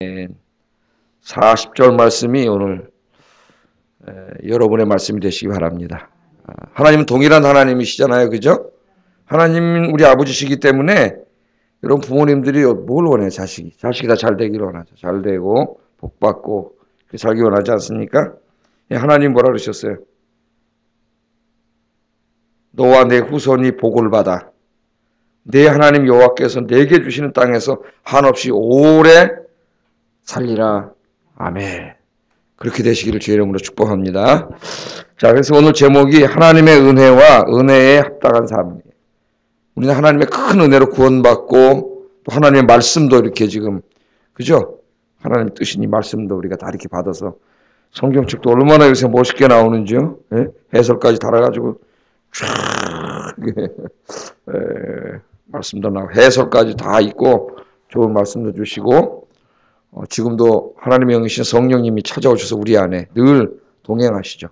40절 말씀이 오늘 여러분의 말씀이 되시기 바랍니다. 하나님은 동일한 하나님이시잖아요. 그죠? 하나님 우리 아버지시기 때문에 여러분 부모님들이 뭘 원해요? 자식이 다 잘 되기를 원하죠. 잘 되고 복 받고 살기 원하지 않습니까? 하나님 뭐라 그러셨어요? 너와 내 후손이 복을 받아 내 하나님 여호와께서 내게 주시는 땅에서 한없이 오래 살리라. 아멘. 그렇게 되시기를 주의 이름으로 축복합니다. 자, 그래서 오늘 제목이 하나님의 은혜와 은혜에 합당한 삶이에요. 우리는 하나님의 큰 은혜로 구원받고 또 하나님의 말씀도 이렇게 지금 그죠? 하나님 뜻인 이 말씀도 우리가 다 이렇게 받아서 성경책도 얼마나 요새 멋있게 나오는지요. 예? 해설까지 달아가지고 쫙 말씀도 나오고 해설까지 다 있고 좋은 말씀도 주시고 지금도 하나님의 영이신 성령님이 찾아오셔서 우리 안에 늘 동행하시죠.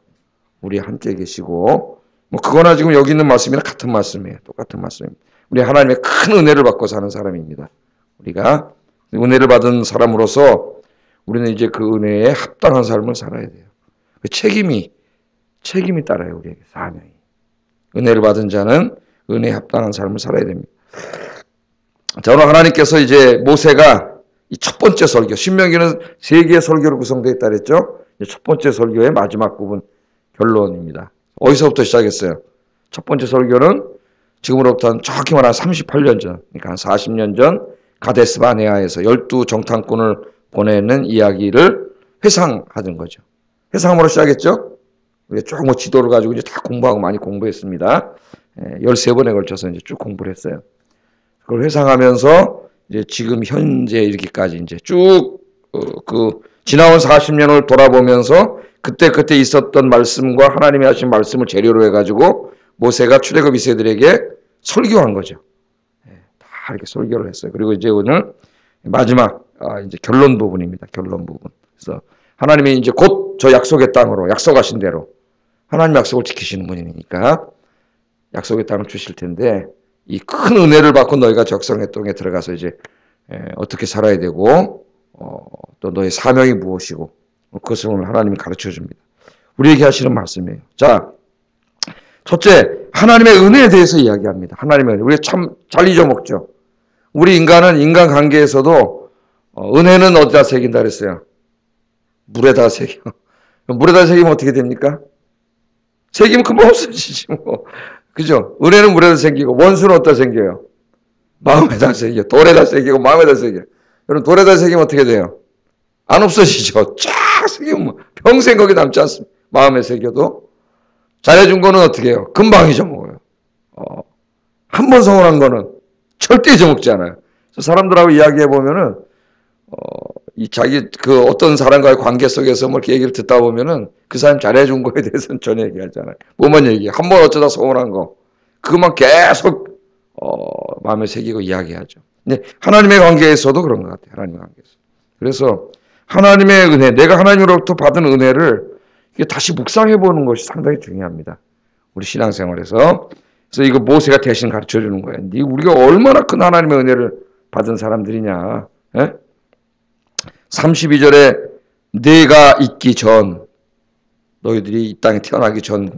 우리 함께 계시고 뭐 그거나 지금 여기 있는 말씀이나 같은 말씀이에요. 똑같은 말씀입니다. 우리 하나님의 큰 은혜를 받고 사는 사람입니다. 우리가 은혜를 받은 사람으로서 우리는 이제 그 은혜에 합당한 삶을 살아야 돼요. 그 책임이 따라요. 우리에게 사명이. 은혜를 받은 자는 은혜에 합당한 삶을 살아야 됩니다. 자, 오늘 하나님께서 이제 모세가 이 첫 번째 설교, 신명기는 3개의 설교로 구성되어 있다 그랬죠? 첫 번째 설교의 마지막 부분, 결론입니다. 어디서부터 시작했어요? 첫 번째 설교는 지금으로부터 한 정확히 말하면 38년 전, 그러니까 한 40년 전 가데스 바네아에서 12정탐꾼을 보내는 이야기를 회상하던 거죠. 회상함으로 시작했죠? 우리가 쭉 뭐 지도를 가지고 이제 다 공부하고 많이 공부했습니다. 13번에 걸쳐서 이제 쭉 공부를 했어요. 그걸 회상하면서 이제 지금 현재 이렇게까지 이제 쭉 지나온 40년을 돌아보면서 그때 있었던 말씀과 하나님이 하신 말씀을 재료로 해가지고 모세가 출애굽 이세들에게 설교한 거죠. 다 이렇게 설교를 했어요. 그리고 이제 오늘 마지막 이제 결론 부분입니다. 결론 부분. 그래서 하나님이 이제 곧 저 약속의 땅으로 약속하신 대로 하나님 약속을 지키시는 분이니까 약속의 땅을 주실 텐데 이 큰 은혜를 받고 너희가 적성의 땅에 들어가서 이제 어떻게 살아야 되고 또 너의 사명이 무엇이고 그것을 오늘 하나님이 가르쳐 줍니다. 우리에게 하시는 말씀이에요. 자, 첫째 하나님의 은혜에 대해서 이야기합니다. 하나님의 은혜. 우리가 참 잘 잊어먹죠. 우리 인간은 인간관계에서도 은혜는 어디다 새긴다 그랬어요? 물에다 새겨. 물에다 새기면 어떻게 됩니까? 새기면 금방 없어지지 뭐. 그죠? 은혜는 물에다 새기고 원수는 어디다 새겨요? 마음에다 새겨. 돌에다 새기고 마음에다 새겨. 여러분 돌에다 새기면 어떻게 돼요? 안 없어지죠. 쫙 새기면 평생 거기 남지 않습니다. 마음에 새겨도. 잘해준 거는 어떻게 해요? 금방 잊어먹어요. 한 번 서운한 거는 절대 잊어먹지 않아요. 사람들하고 이야기해 보면은 이 자기 그 어떤 사람과의 관계 속에서 뭐 이렇게 얘기를 듣다 보면은 그 사람 잘해준 거에 대해서는 전혀 얘기하잖아요. 뭐만 얘기해. 한 번 어쩌다 서운한 거 그것만 계속 마음에 새기고 이야기하죠. 근데 하나님의 관계에서도 그런 것 같아요. 하나님의 관계에서. 그래서 하나님의 은혜, 내가 하나님으로부터 받은 은혜를 다시 묵상해 보는 것이 상당히 중요합니다. 우리 신앙생활에서. 그래서 이거 모세가 대신 가르쳐 주는 거예요. 우리가 얼마나 큰 하나님의 은혜를 받은 사람들이냐. 에? 32절에 내가 있기 전, 너희들이 이 땅에 태어나기 전,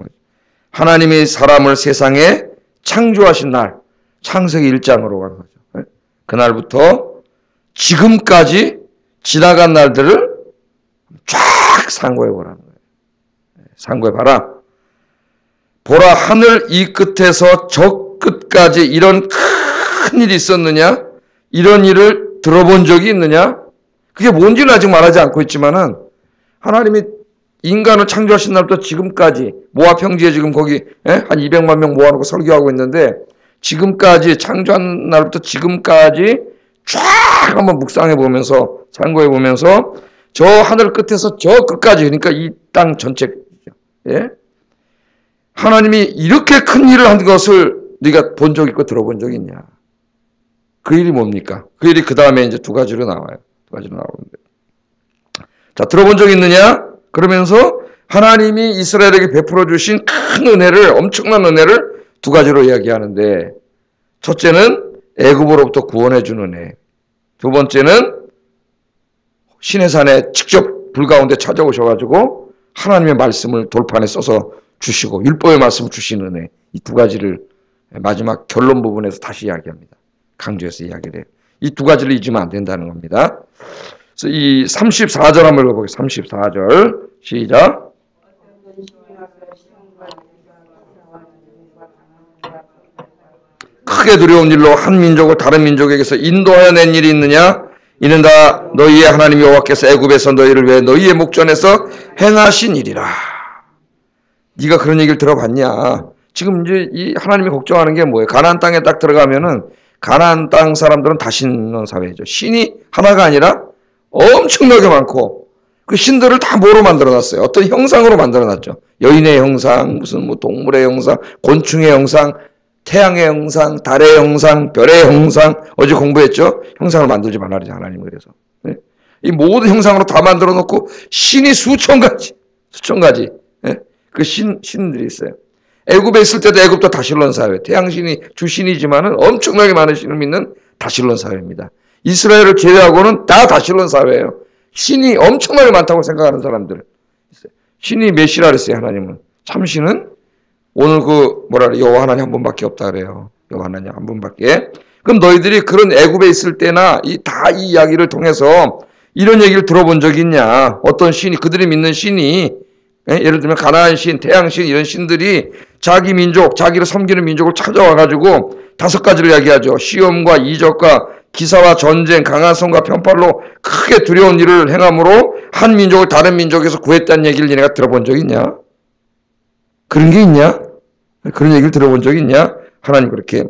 하나님이 사람을 세상에 창조하신 날, 창세기 1장으로 가는 거죠. 그날부터 지금까지 지나간 날들을 쫙 상고해 보라는 거예요. 상고해 봐라. 보라, 하늘 이 끝에서 저 끝까지 이런 큰 일이 있었느냐? 이런 일을 들어본 적이 있느냐? 그게 뭔지는 아직 말하지 않고 있지만은 하나님이 인간을 창조하신 날부터 지금까지 모압 평지에 지금 거기 한 200만 명 모아놓고 설교하고 있는데 지금까지 창조한 날부터 지금까지 쫙 한번 묵상해 보면서 참고해 보면서 저 하늘 끝에서 저 끝까지 그러니까 이 땅 전체 예? 하나님이 이렇게 큰 일을 한 것을 네가 본 적 있고 들어본 적이 있냐? 그 일이 뭡니까? 그 일이 그 다음에 이제 두 가지로 나와요. 두 가지로 나오는데. 자, 들어본 적 있느냐? 그러면서 하나님이 이스라엘에게 베풀어 주신 큰 은혜를, 엄청난 은혜를 두 가지로 이야기하는데, 첫째는 애굽으로부터 구원해 준 은혜. 두 번째는 시내산에 직접 불 가운데 찾아오셔가지고 하나님의 말씀을 돌판에 써서 주시고 율법의 말씀을 주시는 은혜, 이 두 가지를 마지막 결론 부분에서 다시 이야기합니다. 강조해서 이야기를 해요. 이 두 가지를 잊으면 안 된다는 겁니다. 그래서 이 34절 한번 읽어보겠습니다. 34절 시작. 크게 두려운 일로 한 민족을 다른 민족에게서 인도하여 낸 일이 있느냐? 이는 다 너희의 하나님 여호와께서 애굽에서 너희를 위해 너희의 목전에서 행하신 일이라. 네가 그런 얘기를 들어봤냐? 지금 이제 이 하나님이 걱정하는 게 뭐예요? 가나안 땅에 딱 들어가면은 가나안 땅 사람들은 다 신론 사회죠. 신이 하나가 아니라 엄청나게 많고 그 신들을 다 뭐로 만들어놨어요? 어떤 형상으로 만들어놨죠. 여인의 형상, 무슨 뭐 동물의 형상, 곤충의 형상, 태양의 형상, 달의 형상, 별의 형상. 어제 공부했죠? 형상을 만들지 말라 그러지 하나님. 그래서 네? 이 모든 형상으로 다 만들어 놓고 신이 수천 가지 네? 그 신들이 있어요. 애굽에 있을 때도 애굽도 다실론 사회, 태양신이 주신이지만은 엄청나게 많은 신을 믿는 다실론 사회입니다. 이스라엘을 제외하고는 다 다실론 사회예요. 신이 엄청나게 많다고 생각하는 사람들 있어요. 신이 몇이라 그랬어요? 하나님은 참신은 오늘 여호와 하나님 한 분밖에 없다 그래요. 여호와 하나님 한 분밖에. 그럼 너희들이 그런 애굽에 있을 때나 이 이야기를 통해서 이런 얘기를 들어본 적이 있냐? 어떤 신이, 그들이 믿는 신이, 예를 들면 가나안 신, 태양 신, 이런 신들이 자기 민족, 자기를 섬기는 민족을 찾아와가지고 5가지를 이야기하죠. 시험과 이적과 기사와 전쟁, 강한 손과 편팔로 크게 두려운 일을 행함으로 한 민족을 다른 민족에서 구했다는 얘기를 니네가 들어본 적이 있냐? 그런 게 있냐? 그런 얘기를 들어본 적이 있냐? 하나님 그렇게.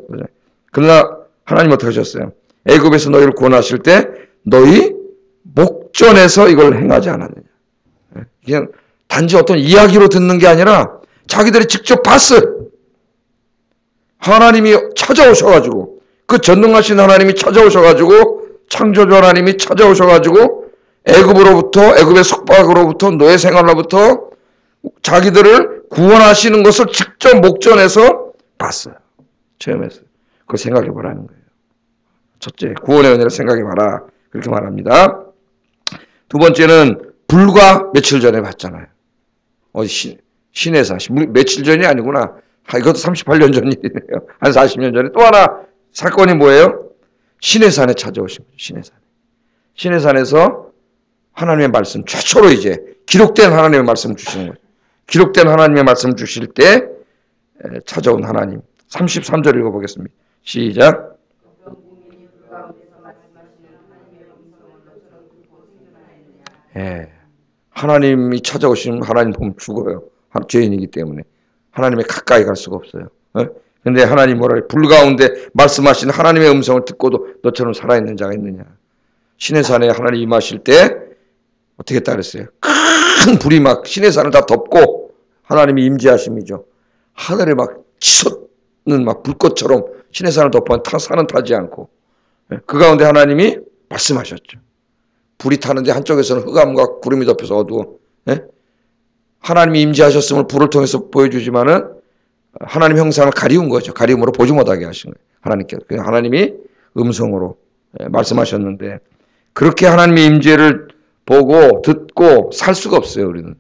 그러나 하나님 어떻게 하셨어요? 애굽에서 너희를 구원하실 때 너희 목전에서 이걸 행하지 않았느냐? 그냥 단지 어떤 이야기로 듣는 게 아니라 자기들이 직접 봤어요. 하나님이 찾아오셔가지고, 그 전능하신 하나님이 찾아오셔가지고, 창조주 하나님이 찾아오셔가지고 애굽의 숙박으로부터 노예 생활로부터 자기들을 구원하시는 것을 직접 목전에서 봤어요. 체험했어요. 그걸 생각해 보라는 거예요. 첫째, 구원의 은혜를 생각해 봐라. 그렇게 말합니다. 두 번째는 불과 며칠 전에 봤잖아요. 시내산. 며칠 전이 아니구나. 이것도 38년 전 일이네요. 한 40년 전에. 또 하나 사건이 뭐예요? 시내산에 찾아오신 거죠. 시내산에서 하나님의 말씀, 최초로 이제 기록된 하나님의 말씀을 주시는 거예요. 기록된 하나님의 말씀을 주실 때 찾아온 하나님. 33절 읽어보겠습니다. 시작. 하나님이 찾아오시면 하나님 보면 죽어요. 죄인이기 때문에. 하나님의 가까이 갈 수가 없어요. 근데 하나님 뭐라 해요? 불 가운데 말씀하신 하나님의 음성을 듣고도 너처럼 살아있는 자가 있느냐. 시내산에 하나님 임하실 때 어떻게 했다 그랬어요? 큰 불이 막 시내산을 다 덮고 하나님이 임재하심이죠. 하늘에 막 치솟는 막 불꽃처럼 시내산을 덮어 산은 타지 않고 그 가운데 하나님이 말씀하셨죠. 불이 타는데 한쪽에서는 흑암과 구름이 덮여서 어두워. 하나님이 임재하셨음을 불을 통해서 보여주지만은 하나님 형상을 가리운 거죠. 가리움으로 보지 못하게 하신 거예요. 하나님께서. 하나님이 음성으로 말씀하셨는데 그렇게 하나님의 임재를 보고 듣고 살 수가 없어요. 우리는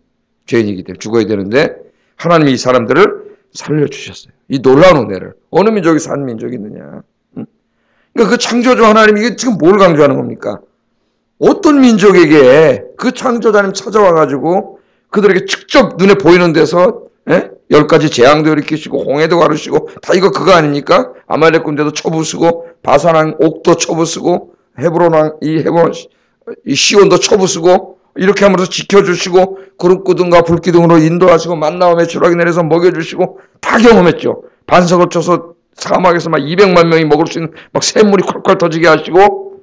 죄인이기 때문에 죽어야 되는데 하나님이 이 사람들을 살려주셨어요. 이 놀라운 은혜를. 어느 민족이 산 민족이 있느냐. 그러니까 그 창조주 하나님이 이게 지금 뭘 강조하는 겁니까? 어떤 민족에게 그 창조자님 찾아와가지고 그들에게 직접 눈에 보이는 데서 10가지 재앙도 일으키시고 홍해도 가르시고 다 이거 그거 아닙니까? 아말렉 군대도 쳐부수고 바산왕 옥도 쳐부수고 헤브론 이 시온도 쳐부수고 이렇게 하면서 지켜주시고 구름기둥과 불기둥으로 인도하시고 만나와 메추라기 내려서 먹여주시고 다 경험했죠. 반석을 쳐서 사막에서 막 200만 명이 먹을 수 있는 막 샘물이 콸콸 터지게 하시고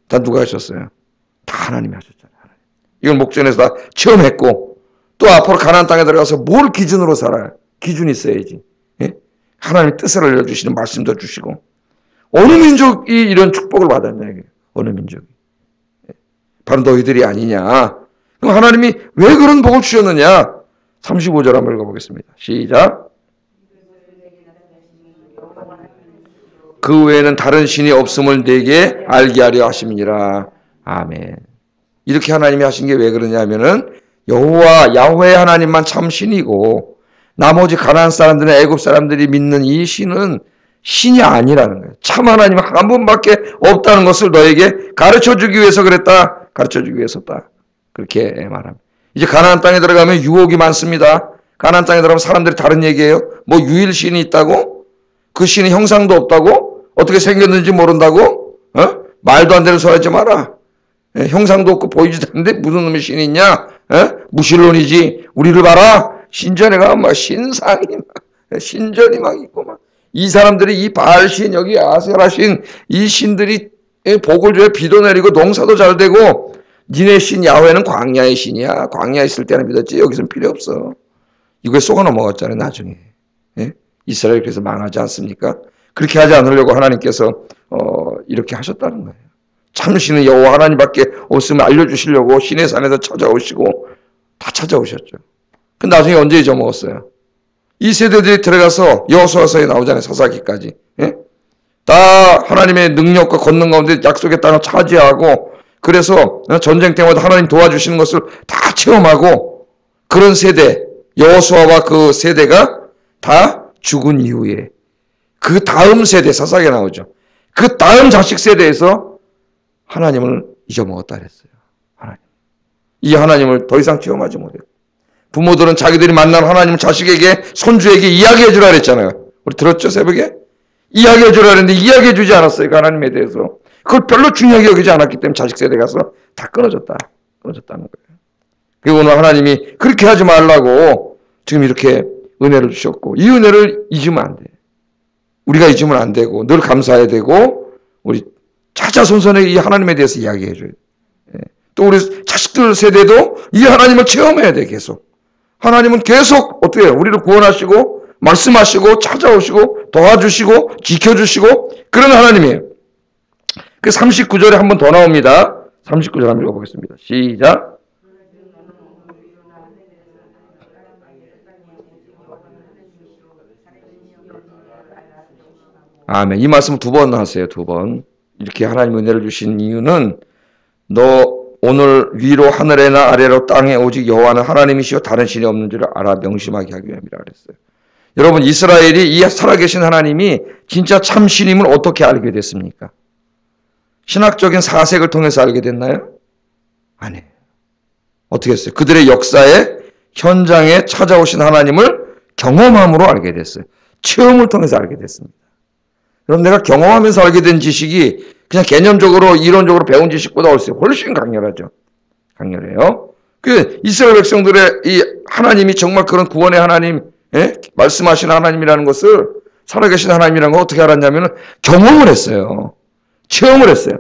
다 누가 하셨어요? 다 하나님이 하셨잖아요. 이걸 목전에서 다 체험했고 또 앞으로 가나안 땅에 들어가서 뭘 기준으로 살아요? 기준이 있어야지. 하나님의 뜻을 알려주시는 말씀도 주시고 어느 민족이 이런 축복을 받았냐 이게. 어느 민족이. 바로 너희들이 아니냐. 그럼 하나님이 왜 그런 복을 주셨느냐. 35절 한번 읽어보겠습니다. 시작. 그 외에는 다른 신이 없음을 내게 알게 하려 하심이니라. 아멘. 이렇게 하나님이 하신 게 왜 그러냐면은 여호와 야훼 하나님만 참 신이고 나머지 가나안 사람들은 애굽 사람들이 믿는 이 신은 신이 아니라는 거예요. 참 하나님은 한 분밖에 없다는 것을 너에게 가르쳐주기 위해서 그랬다. 가르쳐주기 위해서다. 그렇게 말합니다. 이제 가나안 땅에 들어가면 유혹이 많습니다. 가나안 땅에 들어가면 사람들이 다른 얘기예요. 뭐 유일신이 있다고? 그 신이 형상도 없다고? 어떻게 생겼는지 모른다고? 말도 안 되는 소리 하지 마라. 형상도 없고 보이지도 않는데 무슨 놈의 신이 있냐? 무신론이지. 우리를 봐라. 신전에 가면 막 신상이 막 신전이 막 있고 막 이 사람들이 이 바알신 여기 아세라신 이 신들이 복을 줘야 비도 내리고 농사도 잘 되고 니네 신 야훼는 광야의 신이야. 광야에 있을 때는 믿었지 여기서는 필요 없어. 이거에 속아 넘어갔잖아요 나중에. 이스라엘 그래서 망하지 않습니까? 그렇게 하지 않으려고 하나님께서 이렇게 하셨다는 거예요. 참신은 여호와 하나님밖에 없음을 알려주시려고 신의 산에서 찾아오시고 다 찾아오셨죠. 근데 나중에 언제 잊어먹었어요? 이 세대들이 들어가서 여호수아서에 나오잖아요. 사사기까지. 다 하나님의 능력과 권능 가운데 약속의 땅을 차지하고 그래서 전쟁 때마다 하나님 도와주시는 것을 다 체험하고 그런 세대 여호수아와 그 세대가 다 죽은 이후에 그 다음 세대 사사기에 나오죠. 그 다음 자식 세대에서 하나님을 잊어먹었다 그랬어요. 이 하나님을 더 이상 체험하지 못해요. 부모들은 자기들이 만난 하나님을 자식에게 손주에게 이야기해 주라 그랬잖아요. 우리 들었죠 새벽에? 이야기해 주라 그랬는데 이야기해 주지 않았어요. 그 하나님에 대해서. 그걸 별로 중요하게 여기지 않았기 때문에 자식 세대 가서 다 끊어졌다는 거예요. 그리고 오늘 하나님이 그렇게 하지 말라고 지금 이렇게 은혜를 주셨고 이 은혜를 잊으면 안 돼. 우리가 잊으면 안 되고 늘 감사해야 되고 우리 자자손손에게 이 하나님에 대해서 이야기해 줘야 돼. 또 우리 자식들 세대도 이 하나님을 체험해야 돼. 계속. 하나님은 계속 어떻게 해요? 우리를 구원하시고 말씀하시고 찾아오시고 도와주시고 지켜주시고 그런 하나님이에요. 그 39절에 한 번 더 나옵니다. 39절 한번 읽어보겠습니다. 시작. 아멘. 이 말씀 두 번 하세요. 두 번. 이렇게 하나님 은혜를 주신 이유는 너 오늘 위로 하늘에나 아래로 땅에 오직 여호와는 하나님이시요 다른 신이 없는 줄을 알아 명심하게 하기 위함이라 그랬어요. 여러분 이스라엘이 이 살아계신 하나님이 진짜 참 신임을 어떻게 알게 됐습니까? 신학적인 사색을 통해서 알게 됐나요? 아니에요. 어떻게 했어요? 그들의 역사에 현장에 찾아오신 하나님을 경험함으로 알게 됐어요. 체험을 통해서 알게 됐습니다. 그럼 내가 경험하면서 알게 된 지식이 그냥 개념적으로 이론적으로 배운 지식보다 훨씬 강렬하죠. 강렬해요. 그 이스라엘 백성들의 이 하나님이 정말 그런 구원의 하나님, 말씀하신 하나님이라는 것을 살아계신 하나님이라는 걸 어떻게 알았냐면 경험을 했어요. 체험을 했어요.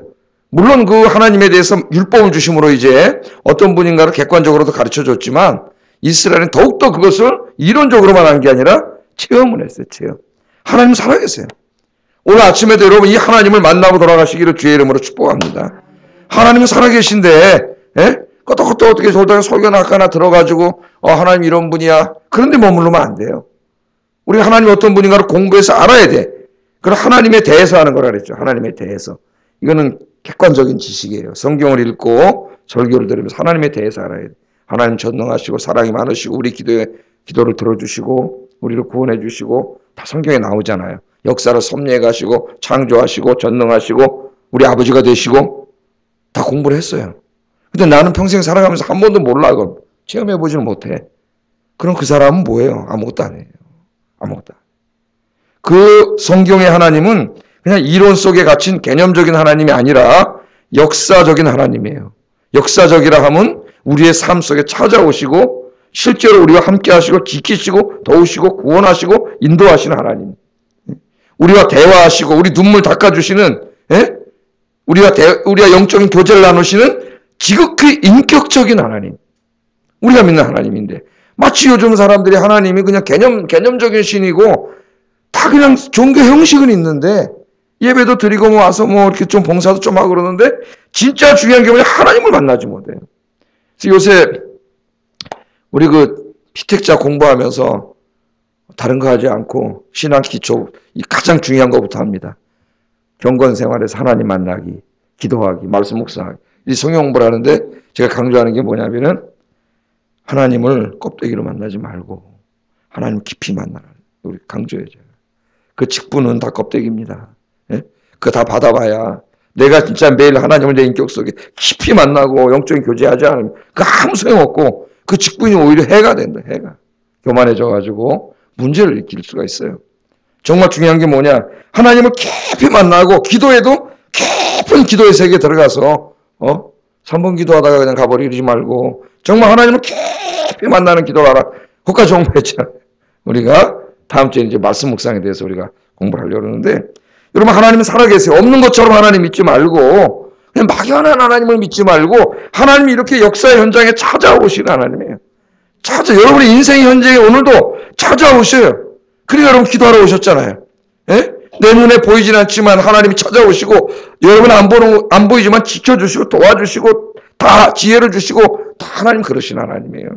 물론 그 하나님에 대해서 율법을 주심으로 이제 어떤 분인가를 객관적으로도 가르쳐 줬지만 이스라엘은 더욱더 그것을 이론적으로만 한 게 아니라 체험을 했어요. 체험. 하나님 살아계세요. 오늘 아침에도 여러분 이 하나님을 만나고 돌아가시기를 주의 이름으로 축복합니다. 하나님은 살아계신데 끄떡끄떡 어떻게 졸다가 설교나 아까나 들어가지고 하나님 이런 분이야. 그런데 머무르면 안 돼요. 우리 하나님이 어떤 분인가를 공부해서 알아야 돼. 그럼 하나님에 대해서 하는 거라 그랬죠. 하나님에 대해서. 이거는 객관적인 지식이에요. 성경을 읽고 설교를 들으면서 하나님에 대해서 알아야 돼. 하나님 전능하시고 사랑이 많으시고 우리 기도를 들어주시고 우리를 구원해 주시고 다 성경에 나오잖아요. 역사를 섭리해 가시고 창조하시고 전능하시고 우리 아버지가 되시고 다 공부를 했어요. 근데 나는 평생 살아가면서 한 번도 몰라. 그걸 체험해 보지는 못해. 그럼 그 사람은 뭐예요? 아무것도 안 해요. 아무것도 안 해요. 그 성경의 하나님은 그냥 이론 속에 갇힌 개념적인 하나님이 아니라 역사적인 하나님이에요. 역사적이라 하면 우리의 삶 속에 찾아오시고 실제로 우리와 함께 하시고 지키시고 도우시고 구원하시고 인도하시는 하나님. 우리와 대화하시고 우리 눈물 닦아주시는 우리와 영적인 교제를 나누시는 지극히 인격적인 하나님. 우리가 믿는 하나님인데 마치 요즘 사람들이 하나님이 그냥 개념적인 신이고 다 그냥 종교 형식은 있는데 예배도 드리고 뭐 와서 뭐 이렇게 좀 봉사도 좀 하고 그러는데 진짜 중요한 게 뭐냐 하나님을 만나지 못해요. 그래서 요새 우리 그 피택자 공부하면서 다른 거 하지 않고 신앙 기초 가장 중요한 것부터 합니다. 경건 생활에서 하나님 만나기, 기도하기, 말씀 묵상하기. 이 성경 공부를 하는데 제가 강조하는 게 뭐냐면은 하나님을 껍데기로 만나지 말고 하나님 깊이 만나라. 우리 강조해야죠. 그 직분은 다 껍데기입니다. 예? 그거 다 받아봐야 내가 진짜 매일 하나님을 내 인격 속에 깊이 만나고 영적인 교제하지 않으면 그 아무 소용없고 그 직분이 오히려 해가 된다. 해가. 교만해져가지고 문제를 일으킬 수가 있어요. 정말 중요한 게 뭐냐? 하나님을 깊이 만나고 기도해도 깊은 기도의 세계에 들어가서 3번 기도하다가 그냥 가버리지 말고 정말 하나님을 깊이 만나는 기도를 하라. 그것까지 공부했잖아요. 우리가 다음 주에 이제 말씀 묵상에 대해서 우리가 공부를 하려고 그러는데 여러분 하나님은 살아계세요. 없는 것처럼 하나님 믿지 말고 그냥 막연한 하나님을 믿지 말고 하나님이 이렇게 역사의 현장에 찾아오시는 하나님이에요. 여러분의 인생 현장에 오늘도 찾아오셔요. 그러니까 여러분 기도하러 오셨잖아요. 예? 내 눈에 보이진 않지만 하나님이 찾아오시고 여러분 안 보이지만 지켜주시고 도와주시고 다 지혜를 주시고 다 하나님 그러신 하나님이에요.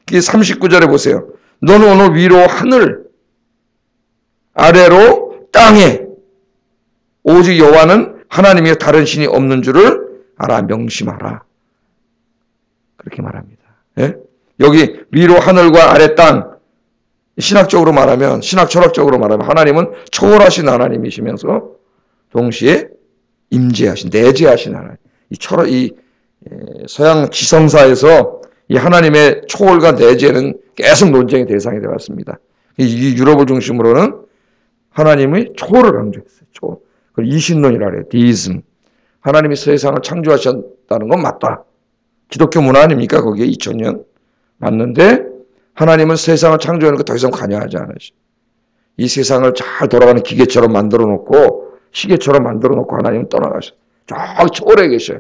이게 39절에 보세요. 너는 오늘 위로 하늘 아래로 땅에 오직 여호와는 하나님이여 다른 신이 없는 줄을 알아 명심하라. 그렇게 말합니다. 예? 여기 위로 하늘과 아래 땅 신학적으로 말하면 신학 철학적으로 말하면 하나님은 초월하신 하나님이시면서 동시에 임재하신 내재하신 하나님. 이 서양 지성사에서 이 하나님의 초월과 내재는 계속 논쟁의 대상이 되어 왔습니다. 이 유럽을 중심으로는 하나님의 초월을 강조했어요. 초월. 그걸 이신론이라 그래요. 디이즘. 하나님이 세상을 창조하셨다는 건 맞다. 기독교 문화 아닙니까? 거기에 2000년 맞는데 하나님은 세상을 창조하는 거 더 이상 관여하지 않으시. 이 세상을 잘 돌아가는 기계처럼 만들어 놓고 시계처럼 만들어 놓고 하나님은 떠나가셔. 저기 초월해 계셔요.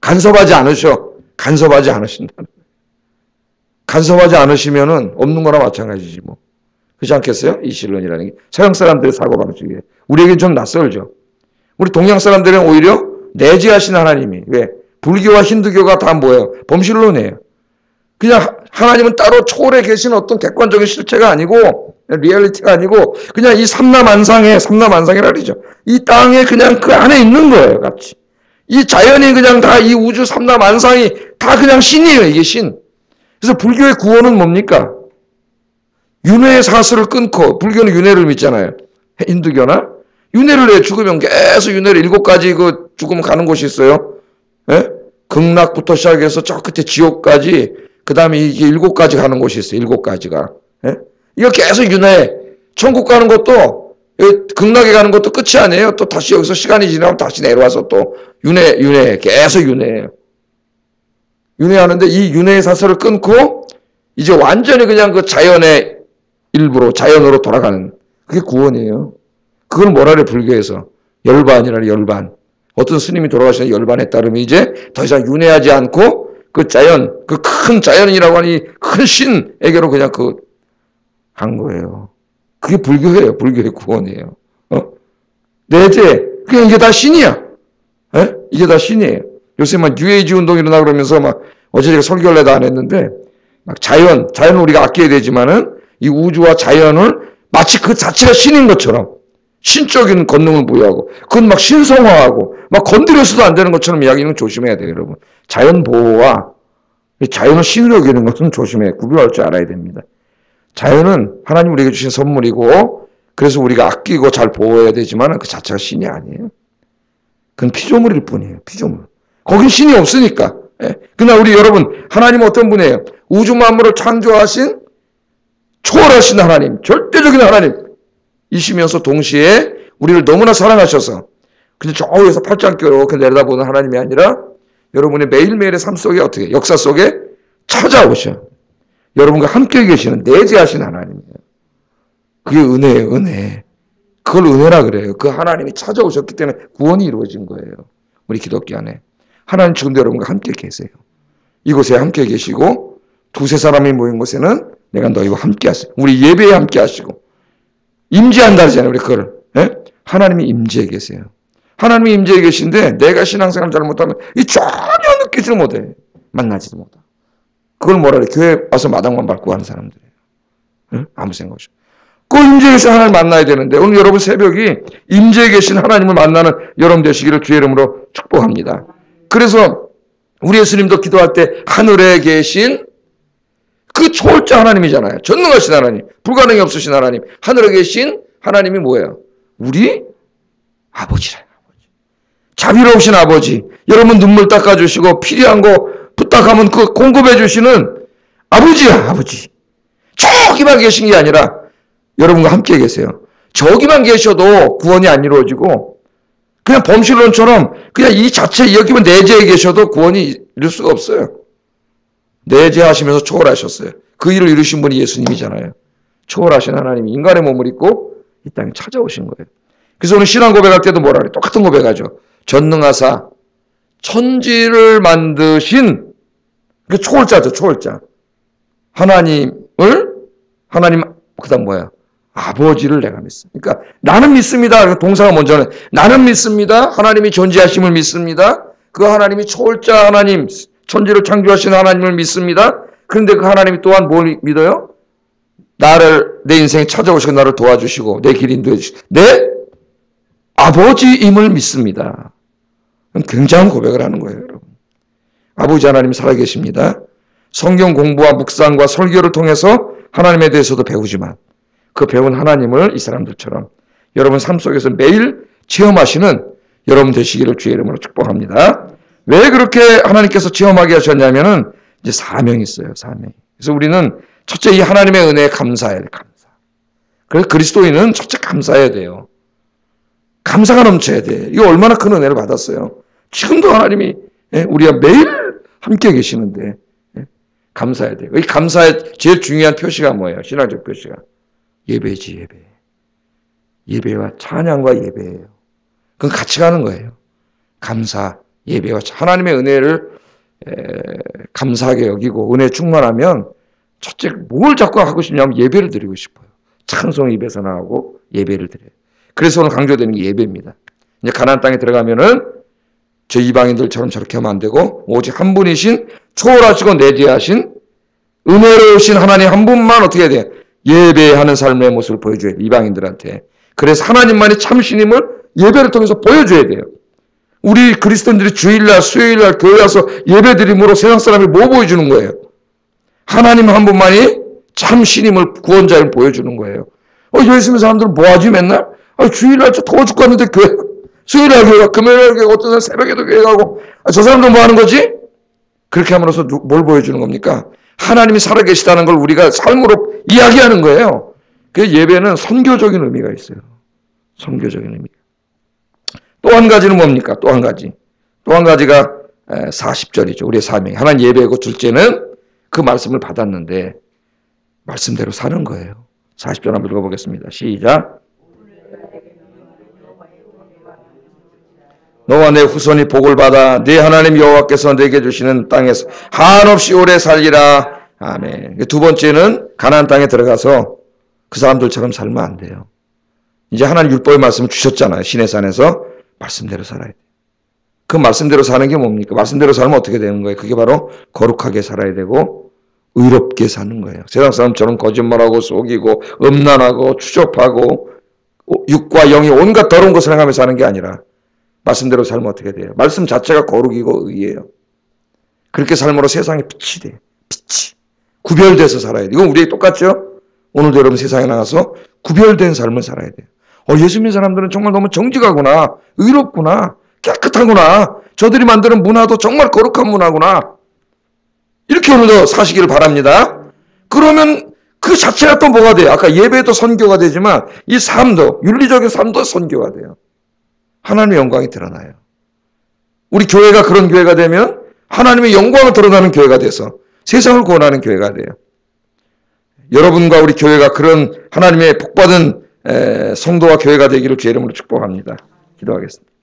간섭하지 않으셔. 간섭하지 않으신다. 간섭하지 않으시면은 없는 거나 마찬가지지 뭐. 그렇지 않겠어요? 이 신론이라는 게. 서양 사람들의 사고방식이에요. 우리에겐 좀 낯설죠. 우리 동양 사람들은 오히려 내재하신 하나님이. 왜? 불교와 힌두교가 다 뭐예요? 범신론이에요. 그냥 하나님은 따로 초월해 계신 어떤 객관적인 실체가 아니고 리얼리티가 아니고 그냥 이 삼라만상이라 그러죠. 이 땅에 그냥 그 안에 있는 거예요. 같이. 이 자연이 그냥 다 이 우주 삼라만상이 다 그냥 신이에요. 이게 신. 그래서 불교의 구원은 뭡니까? 윤회의 사슬을 끊고 불교는 윤회를 믿잖아요. 힌두교나 윤회를 해 죽으면 계속 윤회를 7가지 그 죽으면 가는 곳이 있어요. 예? 극락부터 시작해서 저 끝에 지옥까지 그 다음에 이게 7가지 가는 곳이 있어요. 7가지가. 예? 이거 계속 윤회. 천국 가는 것도 극락에 가는 것도 끝이 아니에요. 또 다시 여기서 시간이 지나면 다시 내려와서 또 윤회 계속 윤회해요. 윤회하는데 이 윤회의 사슬을 끊고 이제 완전히 그냥 그 자연의 일부로 자연으로 돌아가는 그게 구원이에요. 그걸 뭐라 그래 불교에서 열반이라 열반. 어떤 스님이 돌아가시는 열반에 따르면 이제 더 이상 윤회하지 않고 그 자연, 그 큰 자연이라고 하니 큰 신에게로 그냥 간 거예요. 그게 불교예요. 불교의 구원이에요. 내재. 그냥 이게 다 신이야. 에? 이게 다 신이에요. 요새 막 뉴에이지 운동이 일어나 그러면서 막 어제 제가 설교를 내다 안 했는데 막 자연을 우리가 아껴야 되지만은 이 우주와 자연을 마치 그 자체가 신인 것처럼 신적인 권능을 부여하고 그건 막 신성화하고 막 건드려서도 안 되는 것처럼 이야기는 조심해야 돼요, 여러분. 자연 보호와 자연을 신으로 여기는 것은 조심해 구별할 줄 알아야 됩니다. 자연은 하나님 우리에게 주신 선물이고 그래서 우리가 아끼고 잘 보호해야 되지만 그 자체가 신이 아니에요. 그건 피조물일 뿐이에요. 피조물. 거긴 신이 없으니까. 예. 그러나 우리 여러분 하나님은 어떤 분이에요? 우주 만물을 창조하신 초월하신 하나님, 절대적인 하나님이시면서 동시에 우리를 너무나 사랑하셔서 근데 저 위에서 팔짱 껴 이렇게 내려다보는 하나님이 아니라 여러분의 매일매일의 삶 속에 어떻게 역사 속에 찾아오셔. 여러분과 함께 계시는 내재하신 하나님이에요. 그게 은혜예요. 은혜. 그걸 은혜라 그래요. 그 하나님이 찾아오셨기 때문에 구원이 이루어진 거예요. 우리 기독교 안에. 하나님 지금도 여러분과 함께 계세요. 이곳에 함께 계시고 두세 사람이 모인 곳에는 내가 너희와 함께 하세요. 우리 예배에 함께 하시고 임재한다 하잖아요. 우리 그걸. 예? 하나님이 임재해 계세요. 하나님이 임재해 계신데 내가 신앙생활 잘못하면 이 전혀 느끼지를 못해. 만나지도 못해. 그걸 뭐라 그래. 교회 와서 마당만 밟고 하는 사람들이에요. 예? 아무 생각 없이. 그 임재해 계신 하나님을 만나야 되는데 오늘 여러분 새벽이 임재해 계신 하나님을 만나는 여러분 되시기를 주의 이름으로 축복합니다. 그래서 우리 예수님도 기도할 때 하늘에 계신 그 초월자 하나님이잖아요. 전능하신 하나님, 불가능이 없으신 하나님, 하늘에 계신 하나님이 뭐예요? 우리 아버지래요. 자비로우신 아버지, 여러분 눈물 닦아주시고 필요한 거 부탁하면 그 공급해 주시는 아버지야, 아버지. 저기만 계신 게 아니라 여러분과 함께 계세요. 저기만 계셔도 구원이 안 이루어지고 그냥 범실론처럼 그냥 이 자체 여기만 내재해 계셔도 구원이 이룰 수가 없어요. 내재하시면서 초월하셨어요. 그 일을 이루신 분이 예수님이잖아요. 초월하신 하나님이 인간의 몸을 입고 이 땅에 찾아오신 거예요. 그래서 오늘 신앙 고백할 때도 뭐라 그래요? 똑같은 고백하죠. 전능하사 천지를 만드신 그 초월자죠. 초월자. 하나님 그다음 뭐야? 아버지를 내가 믿습니다. 그러니까 나는 믿습니다. 동사가 먼저는 나는 믿습니다. 하나님이 존재하심을 믿습니다. 그 하나님이 초월자 하나님, 천지를 창조하신 하나님을 믿습니다. 그런데 그 하나님이 또한 뭘 믿어요? 나를 내 인생에 찾아오시고 나를 도와주시고 내 길 인도해 주시고 내 아버지임을 믿습니다. 굉장한 고백을 하는 거예요, 여러분. 아버지 하나님 살아계십니다. 성경 공부와 묵상과 설교를 통해서 하나님에 대해서도 배우지만 그 배운 하나님을 이 사람들처럼 여러분 삶 속에서 매일 체험하시는 여러분 되시기를 주의 이름으로 축복합니다. 왜 그렇게 하나님께서 체험하게 하셨냐면은 이제 사명이 있어요, 사명. 그래서 우리는 첫째 이 하나님의 은혜에 감사해야 돼요, 감사. 그래서 그리스도인은 첫째 감사해야 돼요. 감사가 넘쳐야 돼. 이거 얼마나 큰 은혜를 받았어요. 지금도 하나님이 우리가 매일 함께 계시는데 감사해야 돼요. 이 감사의 제일 중요한 표시가 뭐예요? 신앙적 표시가. 예배지, 예배. 예배와 찬양과 예배예요. 그건 같이 가는 거예요. 감사, 예배와 하나님의 은혜를 감사하게 여기고 은혜에 충만하면 첫째 뭘 자꾸 하고 싶냐면 예배를 드리고 싶어요. 찬송 입에서 나오고 예배를 드려요. 그래서 오늘 강조되는 게 예배입니다. 이제 가나안 땅에 들어가면은 저 이방인들처럼 저렇게 하면 안 되고 오직 한 분이신 초월하시고 내재하신 은혜로우신 하나님 한 분만 어떻게 해야 돼요? 예배하는 삶의 모습을 보여줘야 돼요. 이방인들한테. 그래서 하나님만이 참신임을 예배를 통해서 보여줘야 돼요. 우리 그리스도인들이 주일날 수요일날 교회 와서 예배드림으로 세상 사람이 뭐 보여주는 거예요? 하나님 한 분만이 참신임을 구원자를 보여주는 거예요. 예수님 사람들은 뭐하지 맨날? 주일날 더워 죽겠는데 교회 수요일날 교회 가 금요일날 교회 어떤 사람 새벽에도 교회 가고 저 사람들 뭐 하는 거지? 그렇게 함으로써 뭘 보여주는 겁니까? 하나님이 살아계시다는 걸 우리가 삶으로 이야기하는 거예요. 그 예배는 선교적인 의미가 있어요. 선교적인 의미. 또 한 가지는 뭡니까? 또 한 가지. 또 한 가지가 40절이죠. 우리의 사명이. 하나는 예배고 둘째는 그 말씀을 받았는데 말씀대로 사는 거예요. 40절 한번 읽어보겠습니다. 시작. 너와 내 후손이 복을 받아 네 하나님 여호와께서 내게 주시는 땅에서 한없이 오래 살리라. 아멘. 두 번째는 가나안 땅에 들어가서 그 사람들처럼 살면 안 돼요. 이제 하나님 율법의 말씀을 주셨잖아요. 시내산에서 말씀대로 살아야 돼요. 그 말씀대로 사는 게 뭡니까? 말씀대로 살면 어떻게 되는 거예요? 그게 바로 거룩하게 살아야 되고 의롭게 사는 거예요. 세상 사람처럼 거짓말하고 속이고 음란하고 추접하고 육과 영이 온갖 더러운 것을 행하며 사는 게 아니라 말씀대로 살면 어떻게 돼요? 말씀 자체가 거룩이고 의예요. 그렇게 삶으로 세상에 빛이 돼요. 빛이. 구별돼서 살아야 돼요. 이건 우리에게 똑같죠? 오늘도 여러분 세상에 나가서 구별된 삶을 살아야 돼요. 예수 믿는 사람들은 정말 너무 정직하구나. 의롭구나. 깨끗하구나. 저들이 만드는 문화도 정말 거룩한 문화구나. 이렇게 오늘도 사시기를 바랍니다. 그러면 그 자체가 또 뭐가 돼요? 아까 예배도 선교가 되지만 이 삶도, 윤리적인 삶도 선교가 돼요. 하나님의 영광이 드러나요. 우리 교회가 그런 교회가 되면 하나님의 영광을 드러나는 교회가 돼서 세상을 구원하는 교회가 돼요. 여러분과 우리 교회가 그런 하나님의 복받은 성도와 교회가 되기를 주의 이름으로 축복합니다. 기도하겠습니다.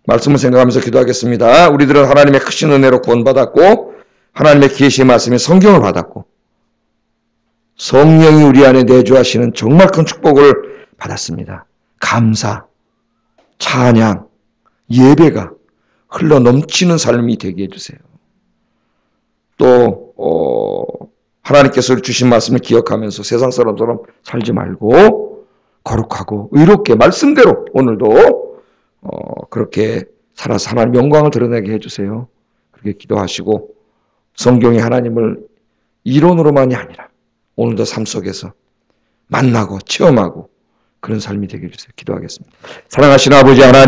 말씀을 생각하면서 기도하겠습니다. 우리들은 하나님의 크신 은혜로 구원받았고 하나님의 계시의 말씀에 성경을 받았고 성령이 우리 안에 내주하시는 정말 큰 축복을 받았습니다. 감사, 찬양, 예배가 흘러 넘치는 삶이 되게 해주세요. 또 하나님께서 주신 말씀을 기억하면서 세상 사람처럼 살지 말고 거룩하고 의롭게 말씀대로 오늘도 그렇게 살아서 하나님 영광을 드러내게 해주세요. 그렇게 기도하시고 성경이 하나님을 이론으로만이 아니라 오늘도 삶 속에서 만나고 체험하고 그런 삶이 되게 해주세요. 기도하겠습니다. 사랑하시는 아버지 하나님,